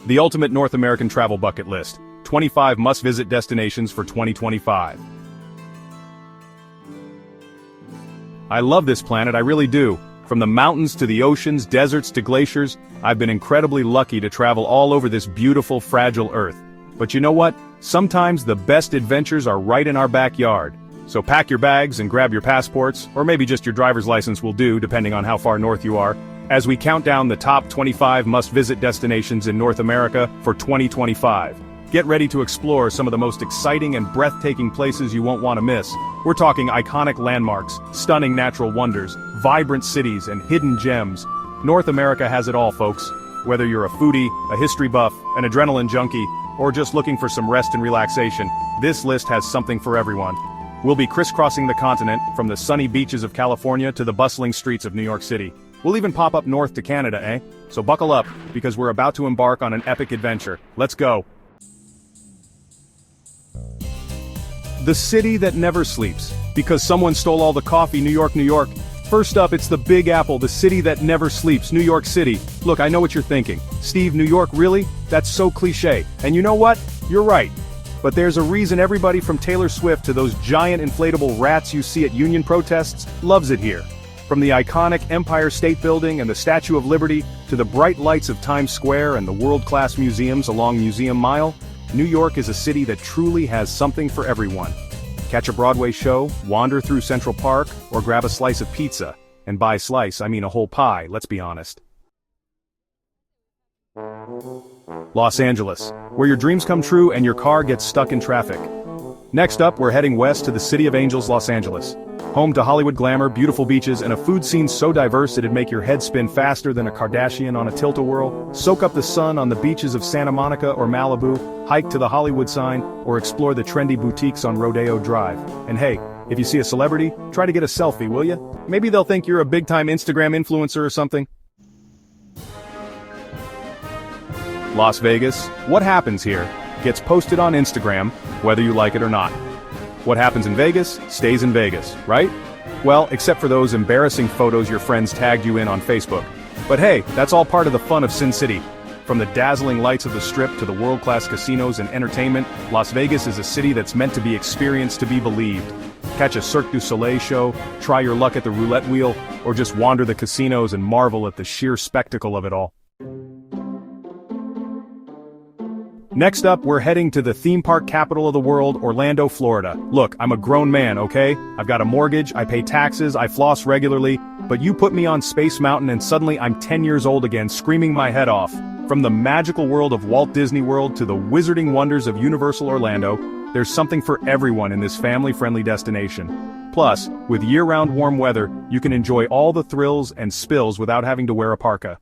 The ultimate North American travel bucket list. 25 must-visit destinations for 2025. I love this planet, I really do. From the mountains to the oceans, deserts to glaciers, I've been incredibly lucky to travel all over this beautiful, fragile Earth. But you know what? Sometimes the best adventures are right in our backyard. So pack your bags and grab your passports, or maybe just your driver's license will do, depending on how far north you are, as we count down the top 25 must-visit destinations in North America for 2025. Get ready to explore some of the most exciting and breathtaking places you won't want to miss. We're talking iconic landmarks, stunning natural wonders, vibrant cities, and hidden gems. North America has it all, folks. Whether you're a foodie, a history buff, an adrenaline junkie, or just looking for some rest and relaxation, this list has something for everyone. We'll be crisscrossing the continent, from the sunny beaches of California to the bustling streets of New York City. We'll even pop up north to Canada, eh? So buckle up, because we're about to embark on an epic adventure. Let's go! The city that never sleeps, because someone stole all the coffee, New York, New York. First up, it's the Big Apple, the city that never sleeps, New York City. Look, I know what you're thinking. Steve, New York, really? That's so cliché. And you know what? You're right. But there's a reason everybody from Taylor Swift to those giant inflatable rats you see at union protests loves it here. From the iconic Empire State Building and the Statue of Liberty to the bright lights of Times Square and the world-class museums along Museum Mile, New York is a city that truly has something for everyone. Catch a Broadway show, wander through Central Park, or grab a slice of pizza. And by slice, I mean a whole pie, let's be honest. Los Angeles, where your dreams come true and your car gets stuck in traffic. Next up, we're heading west to the City of Angels, Los Angeles. Home to Hollywood glamour, beautiful beaches, and a food scene so diverse it'd make your head spin faster than a Kardashian on a tilt-a-whirl. Soak up the sun on the beaches of Santa Monica or Malibu, hike to the Hollywood sign, or explore the trendy boutiques on Rodeo Drive. And hey, if you see a celebrity, try to get a selfie, will ya? Maybe they'll think you're a big-time Instagram influencer or something. Las Vegas, what happens here gets posted on Instagram, whether you like it or not. What happens in Vegas, stays in Vegas, right? Well, except for those embarrassing photos your friends tagged you in on Facebook. But hey, that's all part of the fun of Sin City. From the dazzling lights of the Strip to the world-class casinos and entertainment, Las Vegas is a city that's meant to be experienced to be believed. Catch a Cirque du Soleil show, try your luck at the roulette wheel, or just wander the casinos and marvel at the sheer spectacle of it all. Next up, we're heading to the theme park capital of the world, Orlando, Florida. Look, I'm a grown man, okay? I've got a mortgage, I pay taxes, I floss regularly, but you put me on Space Mountain and suddenly I'm 10 years old again, screaming my head off. From the magical world of Walt Disney World to the wizarding wonders of Universal Orlando, there's something for everyone in this family-friendly destination. Plus, with year-round warm weather, you can enjoy all the thrills and spills without having to wear a parka.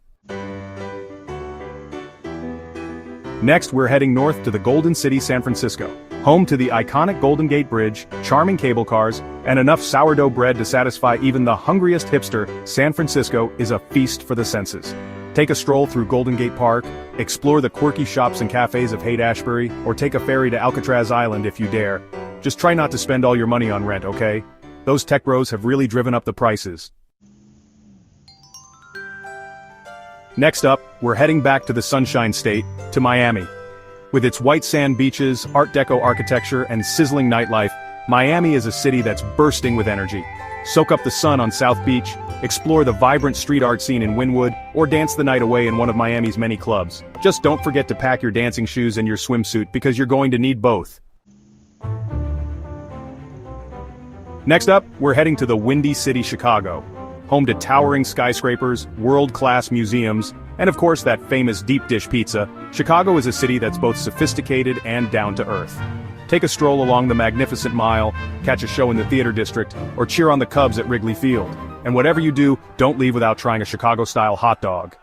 Next, we're heading north to the Golden City, San Francisco. Home to the iconic Golden Gate Bridge, charming cable cars, and enough sourdough bread to satisfy even the hungriest hipster, San Francisco is a feast for the senses. Take a stroll through Golden Gate Park, explore the quirky shops and cafes of Haight-Ashbury, or take a ferry to Alcatraz Island if you dare. Just try not to spend all your money on rent, okay? Those tech bros have really driven up the prices. Next up, we're heading back to the Sunshine State, to Miami. With its white sand beaches, Art Deco architecture, and sizzling nightlife, Miami is a city that's bursting with energy. Soak up the sun on South Beach, explore the vibrant street art scene in Wynwood, or dance the night away in one of Miami's many clubs. Just don't forget to pack your dancing shoes and your swimsuit because you're going to need both. Next up, we're heading to the Windy City, Chicago. Home to towering skyscrapers, world-class museums, and of course that famous deep dish pizza, Chicago is a city that's both sophisticated and down-to-earth. Take a stroll along the Magnificent Mile, catch a show in the Theater District, or cheer on the Cubs at Wrigley Field. And whatever you do, don't leave without trying a Chicago-style hot dog.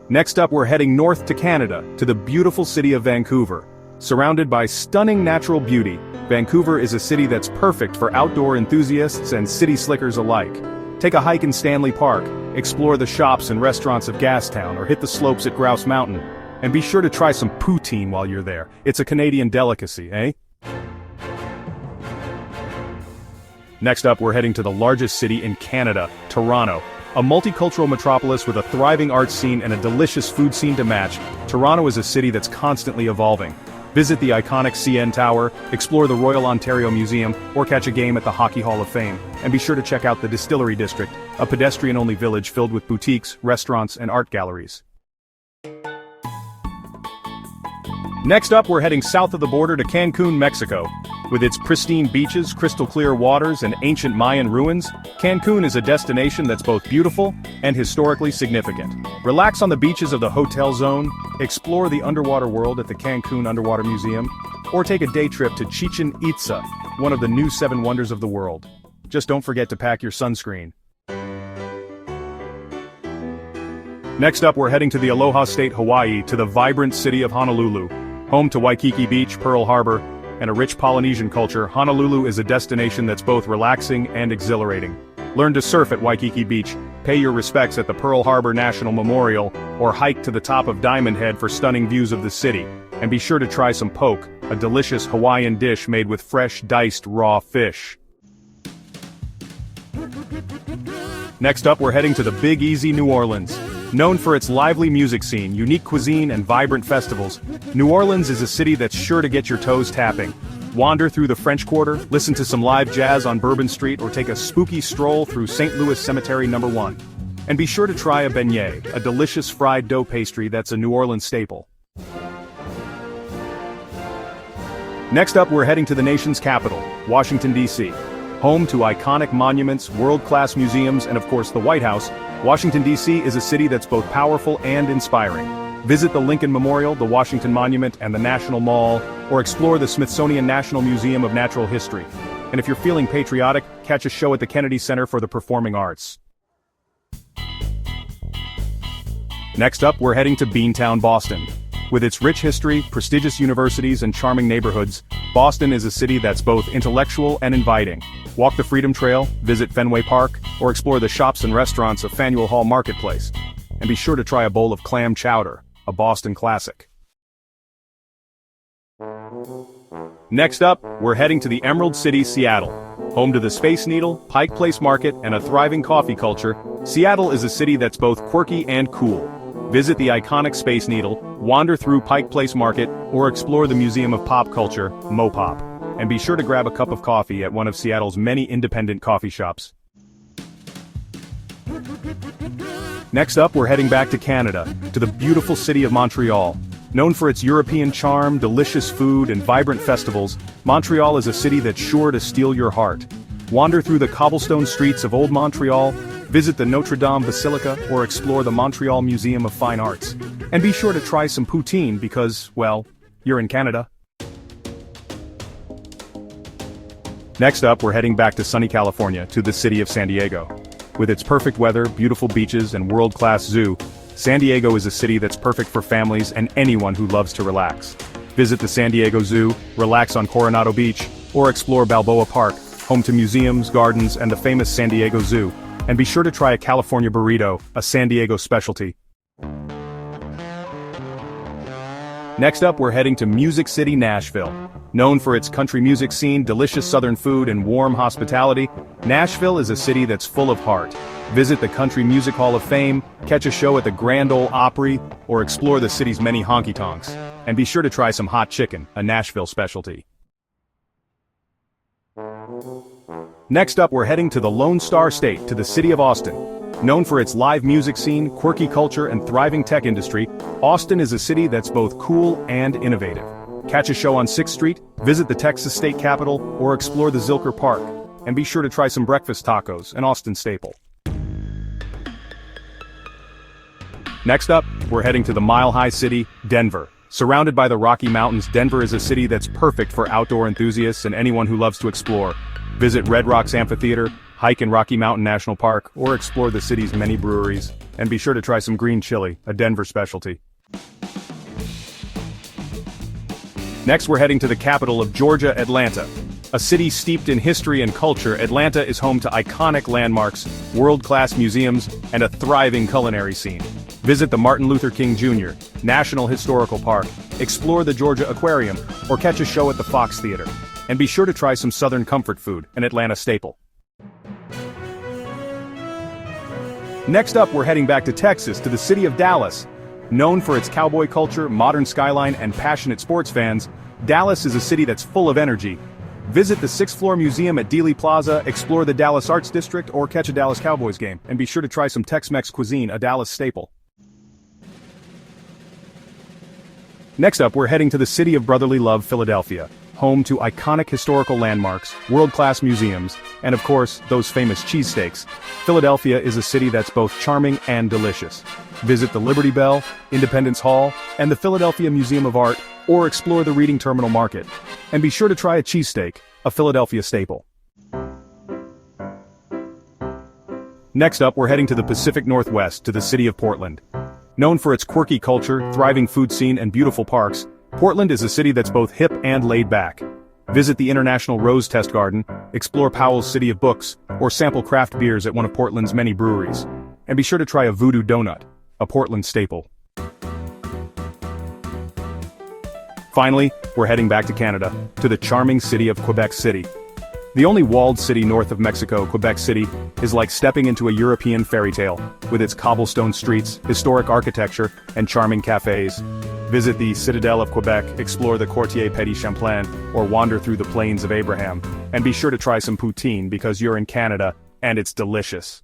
Next up, we're heading north to Canada, to the beautiful city of Vancouver. Surrounded by stunning natural beauty, Vancouver is a city that's perfect for outdoor enthusiasts and city slickers alike. Take a hike in Stanley Park, explore the shops and restaurants of Gastown, or hit the slopes at Grouse Mountain. And be sure to try some poutine while you're there. It's a Canadian delicacy, eh? Next up, we're heading to the largest city in Canada, Toronto. A multicultural metropolis with a thriving arts scene and a delicious food scene to match, Toronto is a city that's constantly evolving. Visit the iconic CN Tower, explore the Royal Ontario Museum, or catch a game at the Hockey Hall of Fame. And be sure to check out the Distillery District, a pedestrian-only village filled with boutiques, restaurants, and art galleries. Next up, we're heading south of the border to Cancun, Mexico. With its pristine beaches, crystal-clear waters, and ancient Mayan ruins, Cancun is a destination that's both beautiful and historically significant. Relax on the beaches of the Hotel Zone, explore the underwater world at the Cancun Underwater Museum, or take a day trip to Chichen Itza, one of the new 7 wonders of the world. Just don't forget to pack your sunscreen. Next up, we're heading to the Aloha State, Hawaii, to the vibrant city of Honolulu. Home to Waikiki Beach, Pearl Harbor, and a rich Polynesian culture, Honolulu is a destination that's both relaxing and exhilarating. Learn to surf at Waikiki Beach, pay your respects at the Pearl Harbor National Memorial, or hike to the top of Diamond Head for stunning views of the city. And be sure to try some poke, a delicious Hawaiian dish made with fresh, diced, raw fish. Next up, we're heading to the Big Easy, New Orleans. Known for its lively music scene, unique cuisine, and vibrant festivals, New Orleans is a city that's sure to get your toes tapping. Wander through the French Quarter, listen to some live jazz on Bourbon Street, or take a spooky stroll through St. Louis Cemetery No. 1. And be sure to try a beignet, a delicious fried dough pastry that's a New Orleans staple. Next up, we're heading to the nation's capital, Washington, D.C. Home to iconic monuments, world-class museums, and of course the White House, Washington, D.C. is a city that's both powerful and inspiring. Visit the Lincoln Memorial, the Washington Monument, and the National Mall, or explore the Smithsonian National Museum of Natural History. And if you're feeling patriotic, catch a show at the Kennedy Center for the Performing Arts. Next up, we're heading to Beantown, Boston. With its rich history, prestigious universities, and charming neighborhoods, Boston is a city that's both intellectual and inviting. Walk the Freedom Trail, visit Fenway Park, or explore the shops and restaurants of Faneuil Hall Marketplace. And be sure to try a bowl of clam chowder, a Boston classic. Next up, we're heading to the Emerald City, Seattle. Home to the Space Needle, Pike Place Market, and a thriving coffee culture, Seattle is a city that's both quirky and cool. Visit the iconic Space Needle, wander through Pike Place Market, or explore the Museum of Pop Culture, Mopop. And be sure to grab a cup of coffee at one of Seattle's many independent coffee shops. Next up, we're heading back to Canada, to the beautiful city of Montreal. Known for its European charm, delicious food, and vibrant festivals, Montreal is a city that's sure to steal your heart. Wander through the cobblestone streets of Old Montreal, visit the Notre Dame Basilica, or explore the Montreal Museum of Fine Arts. And be sure to try some poutine because, well, you're in Canada. Next up, we're heading back to sunny California, to the city of San Diego. With its perfect weather, beautiful beaches, and world-class zoo, San Diego is a city that's perfect for families and anyone who loves to relax. Visit the San Diego Zoo, relax on Coronado Beach, or explore Balboa Park, home to museums, gardens, and the famous San Diego Zoo. And be sure to try a California burrito, a San Diego specialty. Next up, we're heading to Music City, Nashville. Known for its country music scene, delicious southern food, and warm hospitality, Nashville is a city that's full of heart. Visit the Country Music Hall of Fame, catch a show at the Grand Ole Opry, or explore the city's many honky-tonks. And be sure to try some hot chicken, a Nashville specialty. Next up, we're heading to the Lone Star State, to the city of Austin. Known for its live music scene, quirky culture, and thriving tech industry, Austin is a city that's both cool and innovative. Catch a show on 6th Street, visit the Texas State Capitol, or explore the Zilker Park. And be sure to try some breakfast tacos, an Austin staple. Next up, we're heading to the Mile High City, Denver. Surrounded by the Rocky Mountains, Denver is a city that's perfect for outdoor enthusiasts and anyone who loves to explore. Visit Red Rocks Amphitheater, hike in Rocky Mountain National Park, or explore the city's many breweries. And be sure to try some green chili, a Denver specialty. Next, we're heading to the capital of Georgia, Atlanta. A city steeped in history and culture, Atlanta is home to iconic landmarks, world-class museums, and a thriving culinary scene. Visit the Martin Luther King Jr. National Historical Park, explore the Georgia Aquarium, or catch a show at the Fox Theater. And be sure to try some Southern comfort food, an Atlanta staple. Next up, we're heading back to Texas, to the city of Dallas. Known for its cowboy culture, modern skyline, and passionate sports fans, Dallas is a city that's full of energy. Visit the sixth-floor museum at Dealey Plaza, explore the Dallas Arts District, or catch a Dallas Cowboys game. And be sure to try some Tex-Mex cuisine, a Dallas staple. Next up, we're heading to the city of brotherly love, Philadelphia, home to iconic historical landmarks, world-class museums, and of course, those famous cheesesteaks. Philadelphia is a city that's both charming and delicious. Visit the Liberty Bell, Independence Hall, and the Philadelphia Museum of Art, or explore the Reading Terminal Market. And be sure to try a cheesesteak, a Philadelphia staple. Next up, we're heading to the Pacific Northwest, to the city of Portland. Known for its quirky culture, thriving food scene, and beautiful parks, Portland is a city that's both hip and laid back. Visit the International Rose Test Garden, explore Powell's City of Books, or sample craft beers at one of Portland's many breweries. And be sure to try a Voodoo Donut, a Portland staple. Finally, we're heading back to Canada, to the charming city of Quebec City. The only walled city north of Mexico, Quebec City, is like stepping into a European fairy tale, with its cobblestone streets, historic architecture, and charming cafes. Visit the Citadel of Quebec, explore the Quartier Petit Champlain, or wander through the Plains of Abraham. And be sure to try some poutine because you're in Canada, and it's delicious.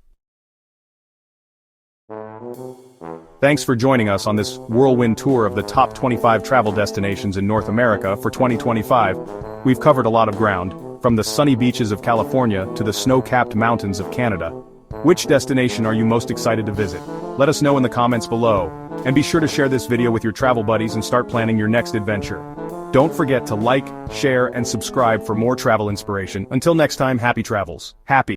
Thanks for joining us on this whirlwind tour of the top 25 travel destinations in North America for 2025. We've covered a lot of ground, from the sunny beaches of California to the snow-capped mountains of Canada. Which destination are you most excited to visit? Let us know in the comments below. And be sure to share this video with your travel buddies and start planning your next adventure. Don't forget to like, share, and subscribe for more travel inspiration. Until next time, happy travels. Happy.